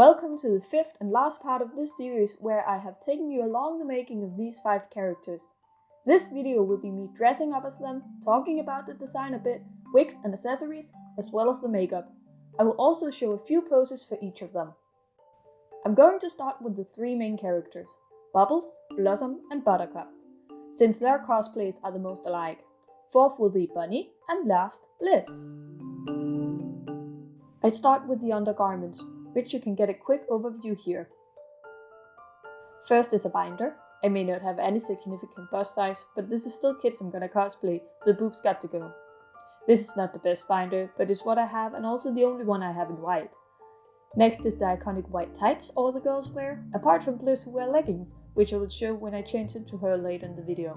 Welcome to the fifth and last part of this series where I have taken you along the making of these 5 characters. This video will be me dressing up as them, talking about the design a bit, wigs and accessories, as well as the makeup. I will also show a few poses for each of them. I'm going to start with the 3 main characters, Bubbles, Blossom and Buttercup, since their cosplays are the most alike. Fourth will be Bunny, and last, Bliss. I start with the undergarments, which you can get a quick overview here. First is a binder. I may not have any significant bust size, but this is still kids I'm gonna cosplay, so boobs got to go. This is not the best binder, but it's what I have and also the only one I have in white. Next is the iconic white tights all the girls wear, apart from Bliss who wear leggings, which I will show when I change into her later in the video.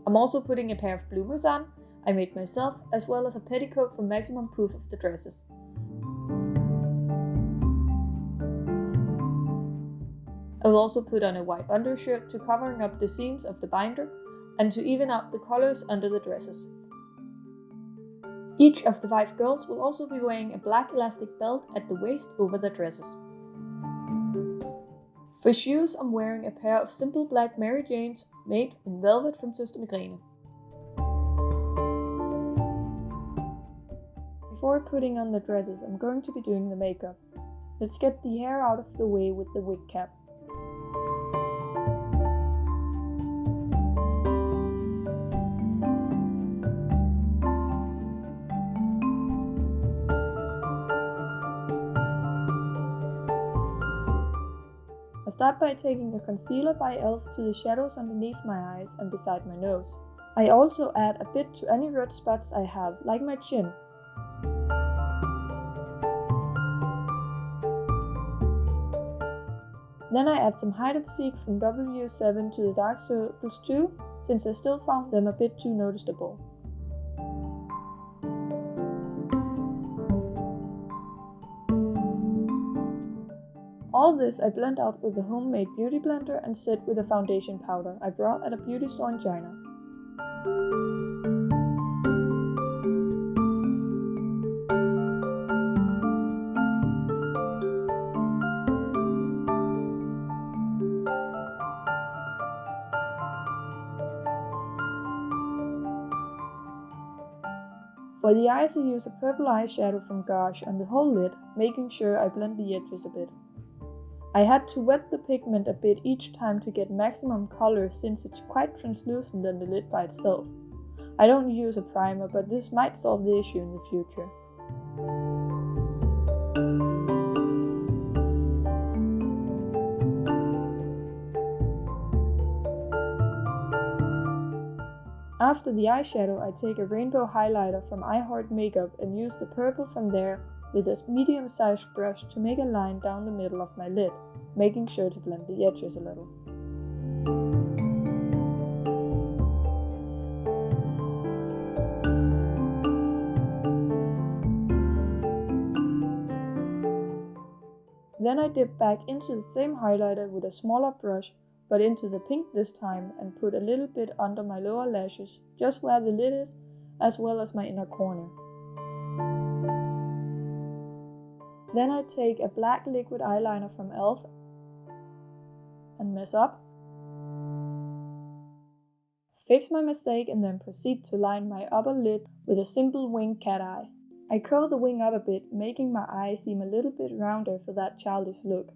I'm also putting a pair of bloomers on, I made myself, as well as a petticoat for maximum proof of the dresses. I will also put on a white undershirt to covering up the seams of the binder and to even out the colors under the dresses. Each of the 5 girls will also be wearing a black elastic belt at the waist over their dresses. For shoes, I'm wearing a pair of simple black Mary Janes made in velvet from Søstrene Grene. Before putting on the dresses, I'm going to be doing the makeup. Let's get the hair out of the way with the wig cap. I start by taking a concealer by e.l.f. to the shadows underneath my eyes and beside my nose. I also add a bit to any red spots I have, like my chin. Then I add some hide and seek from W7 to the dark circles too, since I still found them a bit too noticeable. All this I blend out with a homemade beauty blender and set with a foundation powder I brought at a beauty store in China. For the eyes I use a purple eyeshadow from Gusty on the whole lid, making sure I blend the edges a bit. I had to wet the pigment a bit each time to get maximum color since it's quite translucent on the lid by itself. I don't use a primer, but this might solve the issue in the future. After the eyeshadow, I take a rainbow highlighter from I Heart Makeup and use the purple from there with a medium-sized brush to make a line down the middle of my lid, making sure to blend the edges a little. Then I dip back into the same highlighter with a smaller brush, but into the pink this time, and put a little bit under my lower lashes, just where the lid is, as well as my inner corner. Then I take a black liquid eyeliner from e.l.f. and mess up, fix my mistake and then proceed to line my upper lid with a simple winged cat eye. I curl the wing up a bit, making my eye seem a little bit rounder for that childish look.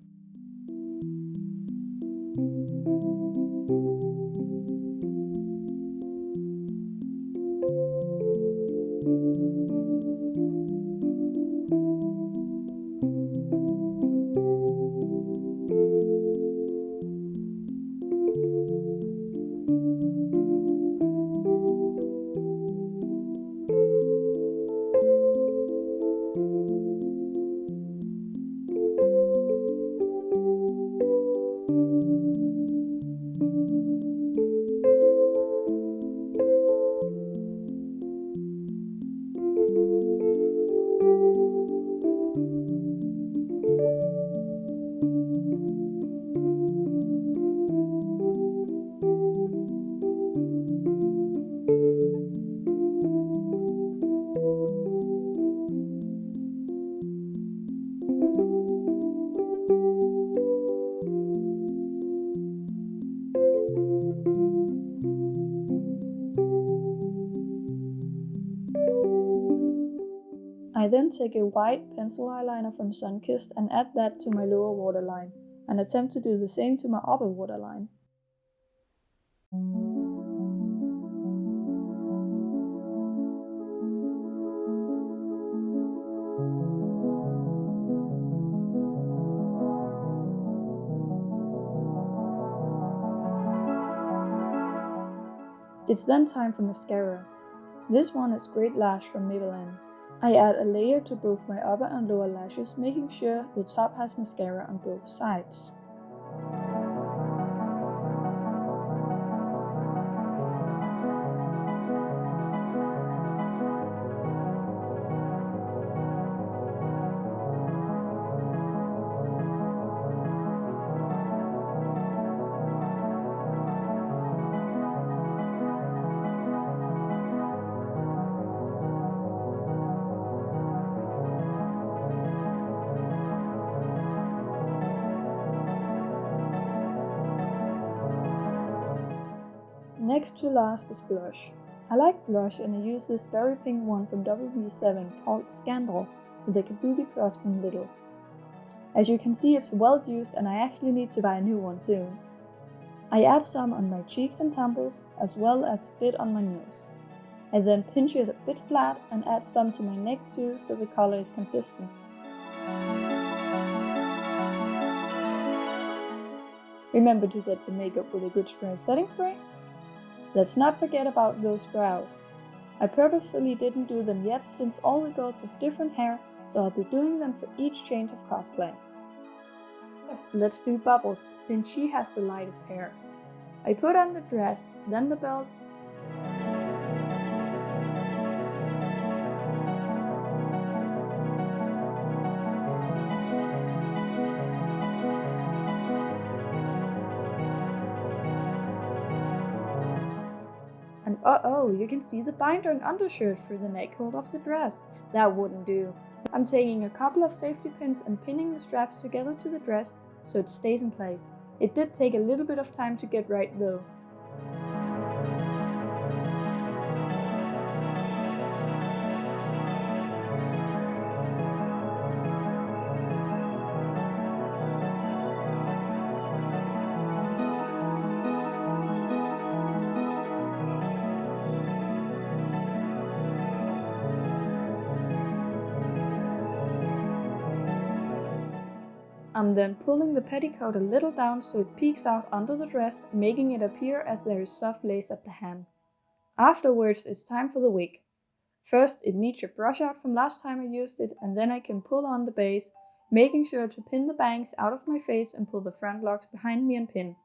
I then take a white pencil eyeliner from Sunkissed and add that to my lower waterline, and attempt to do the same to my upper waterline. It's then time for mascara. This one is Great Lash from Maybelline. I add a layer to both my upper and lower lashes, making sure the top has mascara on both sides. Next to last is blush. I like blush and I use this very pink one from WB7 called Scandal with a kabuki brush from Lidl. As you can see, it's well used and I actually need to buy a new one soon. I add some on my cheeks and temples as well as a bit on my nose. I then pinch it a bit flat and add some to my neck too so the color is consistent. Remember to set the makeup with a good spray of setting spray. Let's not forget about those brows. I purposefully didn't do them yet since all the girls have different hair, so I'll be doing them for each change of cosplay. First, let's do Bubbles, since she has the lightest hair. I put on the dress, then the belt, and you can see the binder and undershirt through the neck hold of the dress. That wouldn't do. I'm taking a couple of safety pins and pinning the straps together to the dress so it stays in place. It did take a little bit of time to get right though. I'm then pulling the petticoat a little down so it peeks out under the dress, making it appear as there is soft lace at the hem. Afterwards, it's time for the wig. First, it needs a brush out from last time I used it, and then I can pull on the base, making sure to pin the bangs out of my face and pull the front locks behind me and pin.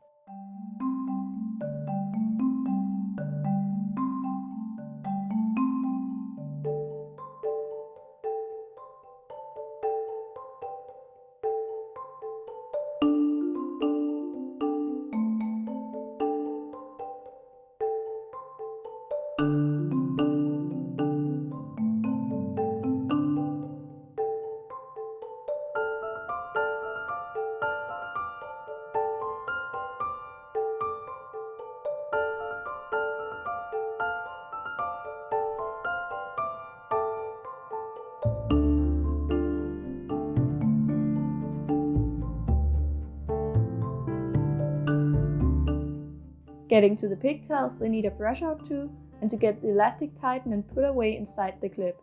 Getting to the pigtails, they need a brush out too, and to get the elastic tightened and put away inside the clip.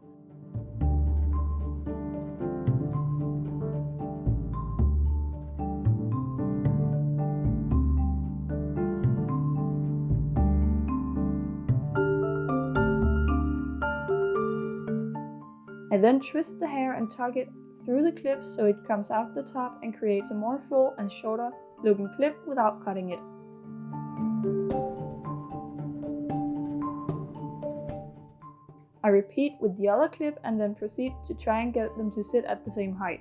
I then twist the hair and tug it through the clips so it comes out the top and creates a more full and shorter looking clip without cutting it. I repeat with the other clip and then proceed to try and get them to sit at the same height.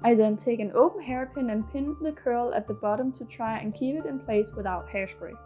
I then take an open hairpin and pin the curl at the bottom to try and keep it in place without hairspray.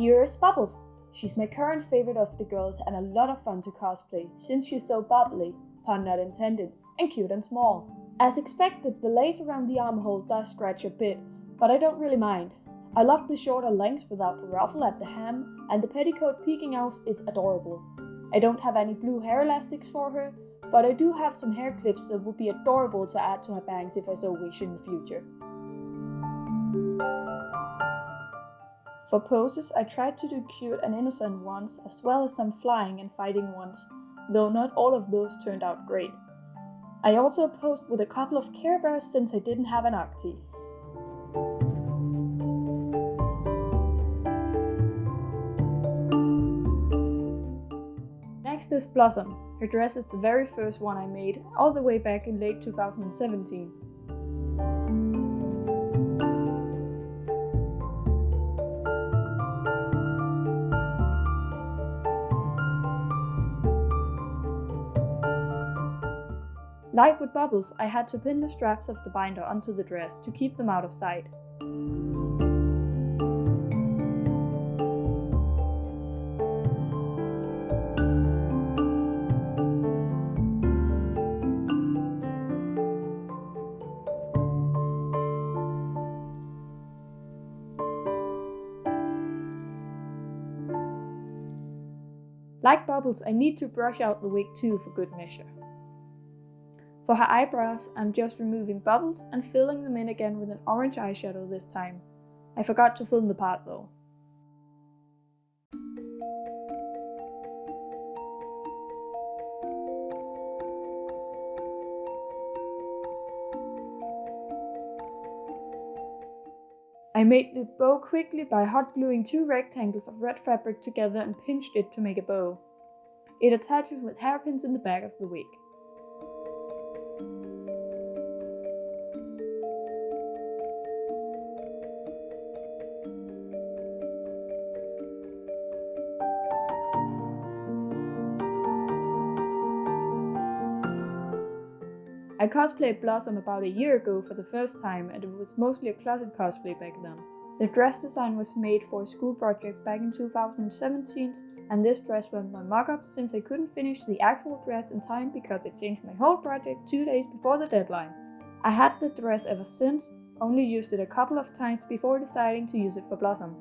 here is Bubbles. She's my current favorite of the girls and a lot of fun to cosplay, since she's so bubbly, pun not intended, and cute and small. As expected, the lace around the armhole does scratch a bit, but I don't really mind. I love the shorter lengths without the ruffle at the hem, and the petticoat peeking out, it's adorable. I don't have any blue hair elastics for her, but I do have some hair clips that would be adorable to add to her bangs if I so wish in the future. For poses, I tried to do cute and innocent ones, as well as some flying and fighting ones, though not all of those turned out great. I also posed with a couple of Care Bears since I didn't have an Octi. Next is Blossom. Her dress is the very first one I made, all the way back in late 2017. Like with Bubbles, I had to pin the straps of the binder onto the dress to keep them out of sight. Like Bubbles, I need to brush out the wig too for good measure. For her eyebrows, I'm just removing Bubbles and filling them in again with an orange eyeshadow this time. I forgot to film the part though. I made the bow quickly by hot gluing 2 rectangles of red fabric together and pinched it to make a bow. It attaches with hairpins in the back of the wig. I cosplayed Blossom about a year ago for the first time, and it was mostly a closet cosplay back then. The dress design was made for a school project back in 2017, and this dress was my mock-up since I couldn't finish the actual dress in time because I changed my whole project 2 days before the deadline. I had the dress ever since, only used it a couple of times before deciding to use it for Blossom.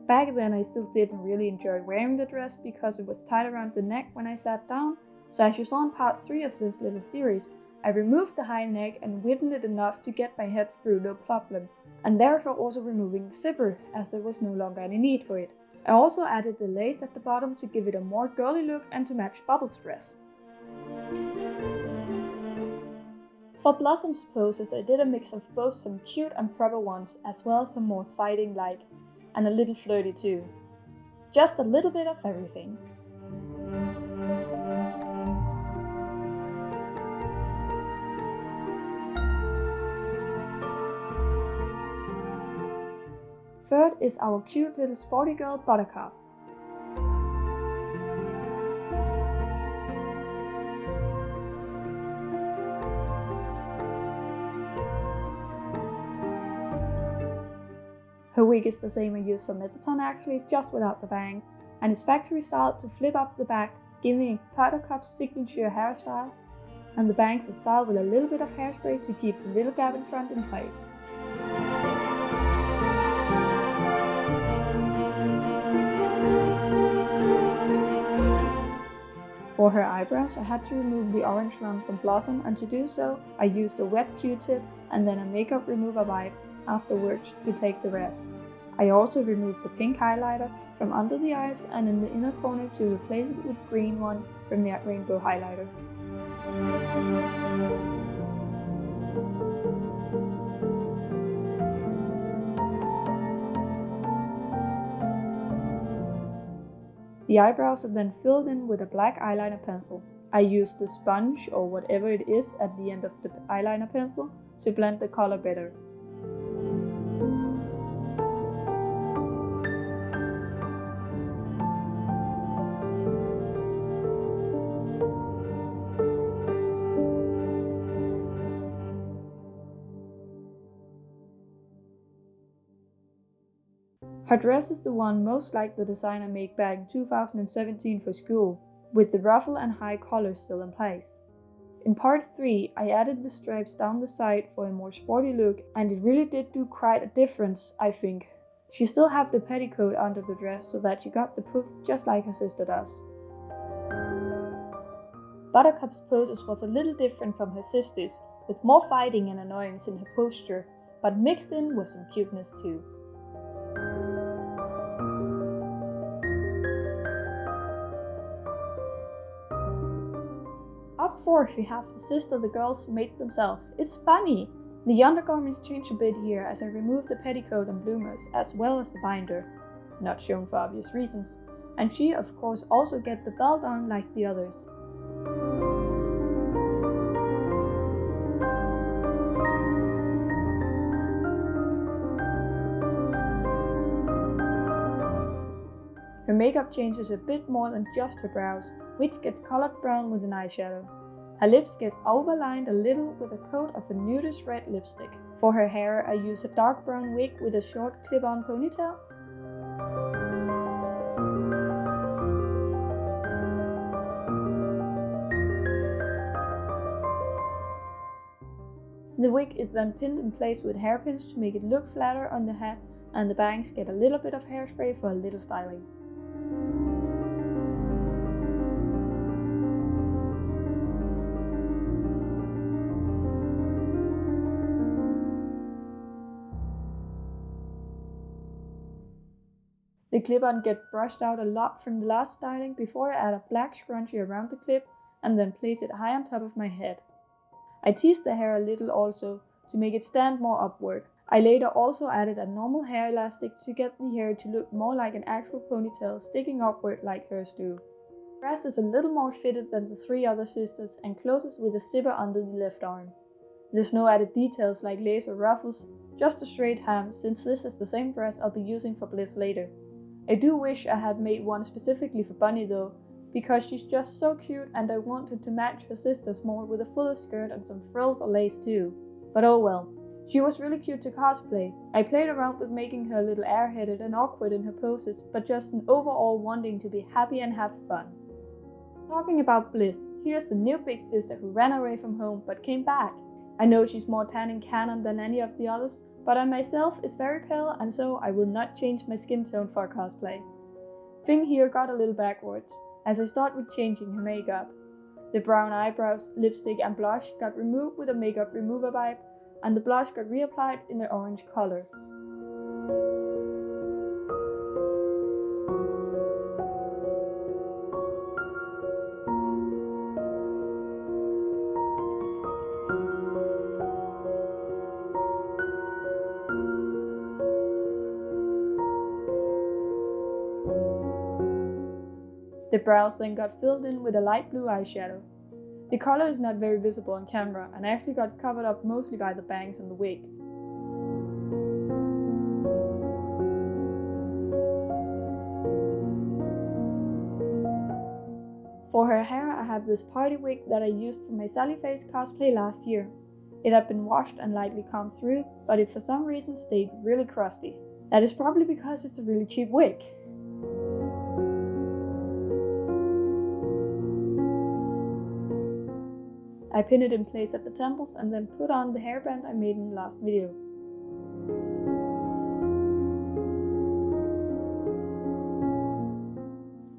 Back then I still didn't really enjoy wearing the dress because it was tied around the neck when I sat down, so as you saw in part 3 of this little series, I removed the high neck and widened it enough to get my head through no problem, and therefore also removing the zipper, as there was no longer any need for it. I also added the lace at the bottom to give it a more girly look and to match Bubbles' dress. For Blossom's poses, I did a mix of both some cute and proper ones, as well as some more fighting-like, and a little flirty too. Just a little bit of everything. Third is our cute little sporty girl Buttercup. Her wig is the same I used for Metaton actually, just without the bangs, and is factory styled to flip up the back, giving Buttercup's signature hairstyle, and the bangs are styled with a little bit of hairspray to keep the little gap in front in place. For her eyebrows, I had to remove the orange one from Blossom, and to do so, I used a wet Q-tip and then a makeup remover wipe afterwards to take the rest. I also removed the pink highlighter from under the eyes and in the inner corner to replace it with green one from the rainbow highlighter. The eyebrows are then filled in with a black eyeliner pencil. I used the sponge or whatever it is at the end of the eyeliner pencil to blend the color better. Her dress is the one most like the design I made back in 2017 for school, with the ruffle and high collar still in place. In part 3, I added the stripes down the side for a more sporty look, and it really did do quite a difference, I think. She still had the petticoat under the dress so that she got the poof just like her sister does. Buttercup's poses was a little different from her sister's, with more fighting and annoyance in her posture, but mixed in with some cuteness too. Up fourth we have the sister the girls made themselves. It's Bunny! The undergarments changed a bit here as I removed the petticoat and bloomers as well as the binder, not shown for obvious reasons, and she of course also get the belt on like the others. Her makeup changes a bit more than just her brows, which get colored brown with an eyeshadow. Her lips get overlined a little with a coat of a nudist red lipstick. For her hair I use a dark brown wig with a short clip-on ponytail. The wig is then pinned in place with hairpins to make it look flatter on the head, and the bangs get a little bit of hairspray for a little styling. The clip-on get brushed out a lot from the last styling before I add a black scrunchie around the clip and then place it high on top of my head. I teased the hair a little also to make it stand more upward. I later also added a normal hair elastic to get the hair to look more like an actual ponytail sticking upward like hers do. The dress is a little more fitted than the 3 other sisters and closes with a zipper under the left arm. There's no added details like lace or ruffles, just a straight hem since this is the same dress I'll be using for Bliss later. I do wish I had made one specifically for Bunny though, because she's just so cute and I wanted to match her sisters more with a fuller skirt and some frills or lace too. But oh well. She was really cute to cosplay. I played around with making her a little airheaded and awkward in her poses, but just an overall wanting to be happy and have fun. Talking about Bliss, here's the new big sister who ran away from home but came back. I know she's more tan in canon than any of the others, but I myself is very pale and so I will not change my skin tone for a cosplay. Thing here got a little backwards, as I start with changing her makeup. The brown eyebrows, lipstick and blush got removed with a makeup remover wipe, and the blush got reapplied in the orange color. The brows then got filled in with a light blue eyeshadow. The color is not very visible on camera and actually got covered up mostly by the bangs and the wig. For her hair I have this party wig that I used for my Sally Face cosplay last year. It had been washed and lightly combed through, but it for some reason stayed really crusty. That is probably because it's a really cheap wig. I pin it in place at the temples and then put on the hairband I made in the last video.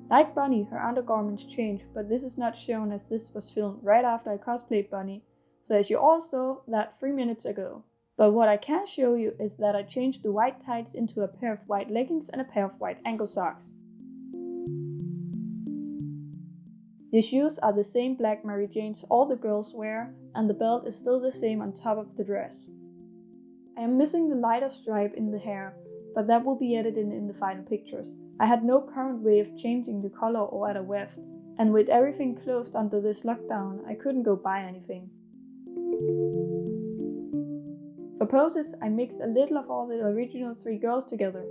Like Bunny, her undergarments changed, but this is not shown as this was filmed right after I cosplayed Bunny, so as you all saw that 3 minutes ago. But what I can show you is that I changed the white tights into a pair of white leggings and a pair of white ankle socks. The shoes are the same black Mary Janes all the girls wear, and the belt is still the same on top of the dress. I am missing the lighter stripe in the hair, but that will be edited in the final pictures. I had no current way of changing the color or add a weft, and with everything closed under this lockdown, I couldn't go buy anything. For poses, I mixed a little of all the original 3 girls together.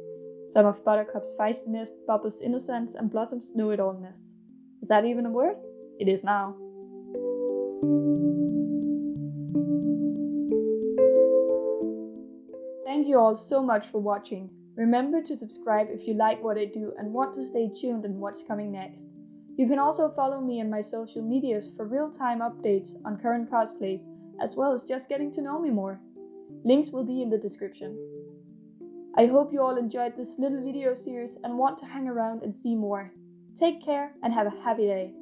Some of Buttercup's feistiness, Bubbles' innocence, and Blossom's know-it-allness. Is that even a word? It is now. Thank you all so much for watching. Remember to subscribe if you like what I do and want to stay tuned on what's coming next. You can also follow me on my social medias for real-time updates on current cosplays, as well as just getting to know me more. Links will be in the description. I hope you all enjoyed this little video series and want to hang around and see more. Take care and have a happy day.